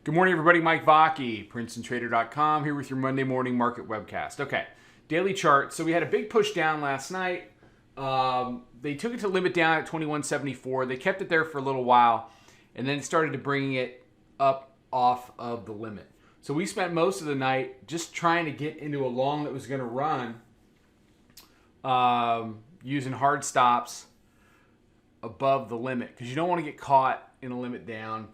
Good morning, everybody. Mike Vacchi, Princetontrader.com, here with your Monday morning market webcast. Okay, daily chart. So we had a big push down last night. They took it to limit down at 2174. They kept it there for a little while, and then started to bring it up off of the limit. So we spent most of the night just trying to get into a long that was going to run using hard stops above the limit, because you don't want to get caught in a limit down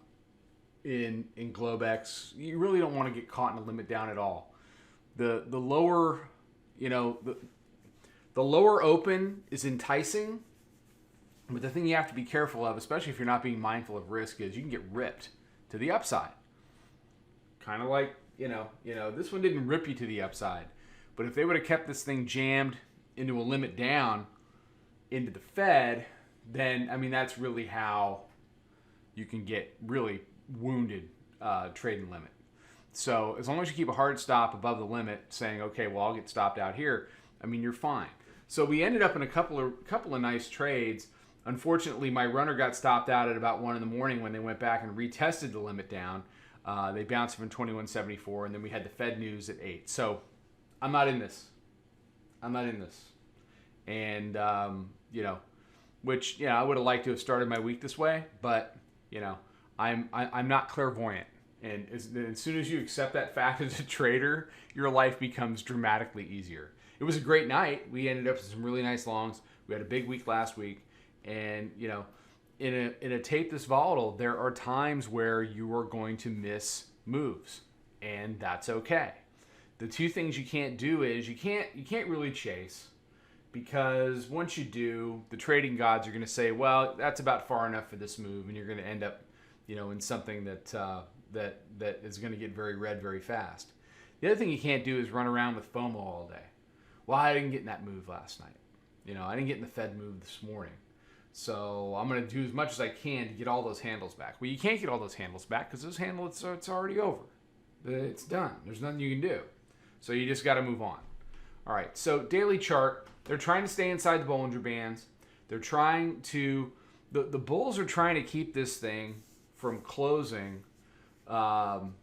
in Globex. You really don't want to get caught in a limit down at all. The lower, the lower open is enticing, but the thing you have to be careful of, especially if you're not being mindful of risk, is you can get ripped to the upside. Kind of like, this one didn't rip you to the upside, but if they would have kept this thing jammed into a limit down into the Fed, then, that's really how you can get really wounded trading limit. So as long as you keep a hard stop above the limit, saying, okay, well, I'll get stopped out here, you're fine. So we ended up in a couple of nice trades. Unfortunately, my runner got stopped out at about 1 in the morning when they went back and retested the limit down. They bounced from 2174, and then we had the Fed news at 8. So I'm not in this. And, which, I would have liked to have started my week this way, but, I'm not clairvoyant. And as soon as you accept that fact as a trader, your life becomes dramatically easier. It was a great night. We ended up with some really nice longs. We had a big week last week. And, in a tape this volatile, there are times where you are going to miss moves. And that's okay. The two things you can't do is you can't really chase, because once you do, the trading gods are going to say, well, that's about far enough for this move, and you're going to end up in something that is going to get very red very fast. The other thing you can't do is run around with FOMO all day. Well, I didn't get in that move last night. I didn't get in the Fed move this morning. So I'm going to do as much as I can to get all those handles back. Well, you can't get all those handles back because those handles, it's already over. It's done. There's nothing you can do. So you just got to move on. All right, so daily chart, they're trying to stay inside the Bollinger Bands. They're trying to, the bulls are trying to keep this thing from closing, below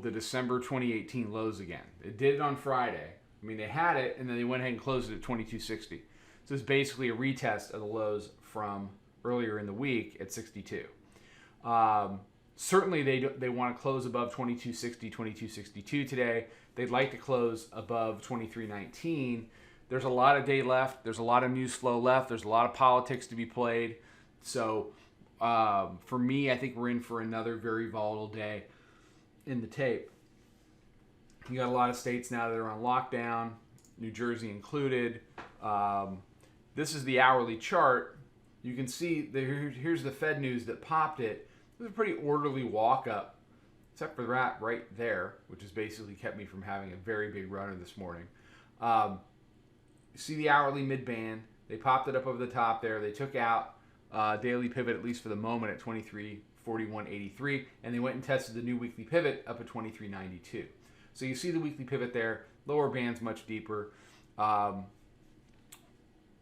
the December 2018 lows again. They did it on Friday. They had it, and then they went ahead and closed it at 2260. So it's basically a retest of the lows from earlier in the week at 62. Certainly, they want to close above 2260, 2262 today. They'd like to close above 2319. There's a lot of day left. There's a lot of news flow left. There's a lot of politics to be played. So for me, I think we're in for another very volatile day in the tape. You got a lot of states now that are on lockdown, New Jersey included. This is the hourly chart. You can see here's the Fed news that popped it. It was a pretty orderly walk up, except for that right there, which has basically kept me from having a very big runner this morning. You see the hourly mid-band. They popped it up over the top there. They took out daily pivot, at least for the moment, at 2341.83, and they went and tested the new weekly pivot up at 2392. So you see the weekly pivot there. Lower band's much deeper.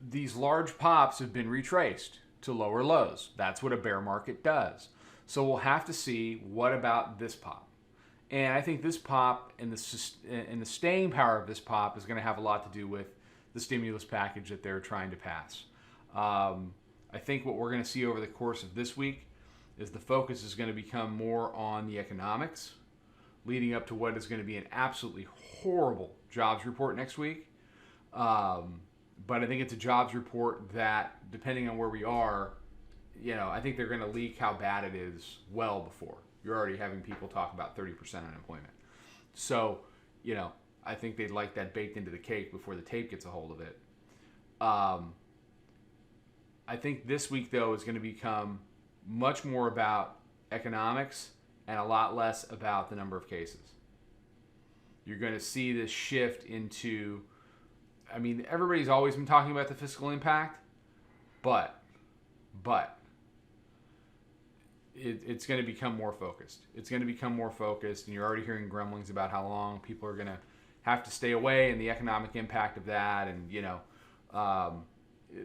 These large pops have been retraced to lower lows. That's what a bear market does. So we'll have to see what about this pop. And I think this pop and the staying power of this pop is going to have a lot to do with the stimulus package that they're trying to pass. I think what we're going to see over the course of this week is the focus is going to become more on the economics, leading up to what is going to be an absolutely horrible jobs report next week. But I think it's a jobs report that, depending on where we are, I think they're going to leak how bad it is well before. You're already having people talk about 30% unemployment. So, I think they'd like that baked into the cake before the tape gets a hold of it. I think this week, though, is going to become much more about economics and a lot less about the number of cases. You're going to see this shift into, everybody's always been talking about the fiscal impact, but it's going to become more focused. It's going to become more focused, and you're already hearing grumblings about how long people are going to have to stay away and the economic impact of that, and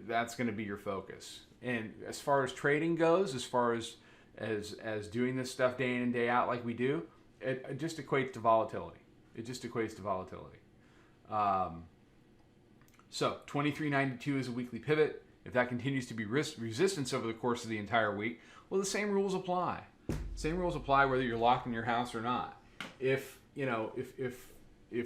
that's going to be your focus. And as far as trading goes, as far as as doing this stuff day in and day out like we do, it just equates to volatility. It just equates to volatility. So 2392 is a weekly pivot. If that continues to be resistance over the course of the entire week, well, the same rules apply. Same rules apply whether you're locked in your house or not. If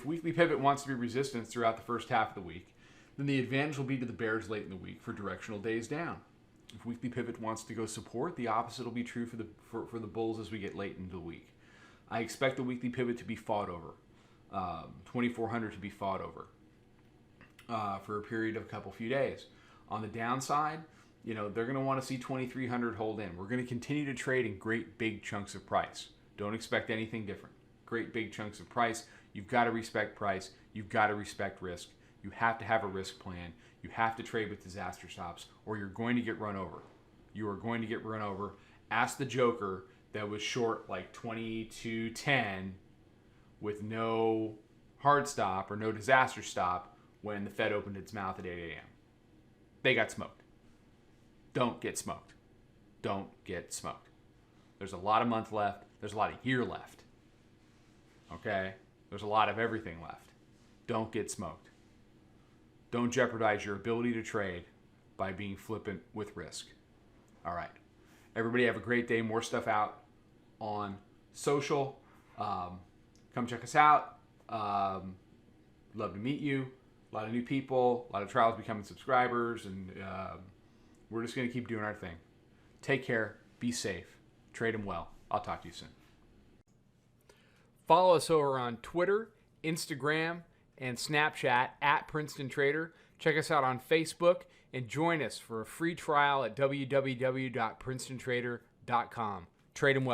weekly pivot wants to be resistance throughout the first half of the week, then the advantage will be to the bears late in the week for directional days down. If weekly pivot wants to go support, the opposite will be true for the bulls as we get late into the week. I expect the weekly pivot to be fought over, 2400 to be fought over for a period of a few days. On the downside, they're going to want to see 2300 hold in. We're going to continue to trade in great big chunks of price. Don't expect anything different. Great big chunks of price. You've got to respect price. You've got to respect risk. You have to have a risk plan. You have to trade with disaster stops, or you're going to get run over. You are going to get run over. Ask the Joker that was short like 22.10 with no hard stop or no disaster stop when the Fed opened its mouth at 8 a.m. They got smoked. Don't get smoked. Don't get smoked. There's a lot of month left. There's a lot of year left. Okay? There's a lot of everything left. Don't get smoked. Don't jeopardize your ability to trade by being flippant with risk. All right. Everybody have a great day. More stuff out on social. Come check us out. Love to meet you. A lot of new people. A lot of trials becoming subscribers. And we're just going to keep doing our thing. Take care. Be safe. Trade them well. I'll talk to you soon. Follow us over on Twitter, Instagram, and Snapchat at Princetontrader. Check us out on Facebook and join us for a free trial at www.princetontrader.com. Trade them well.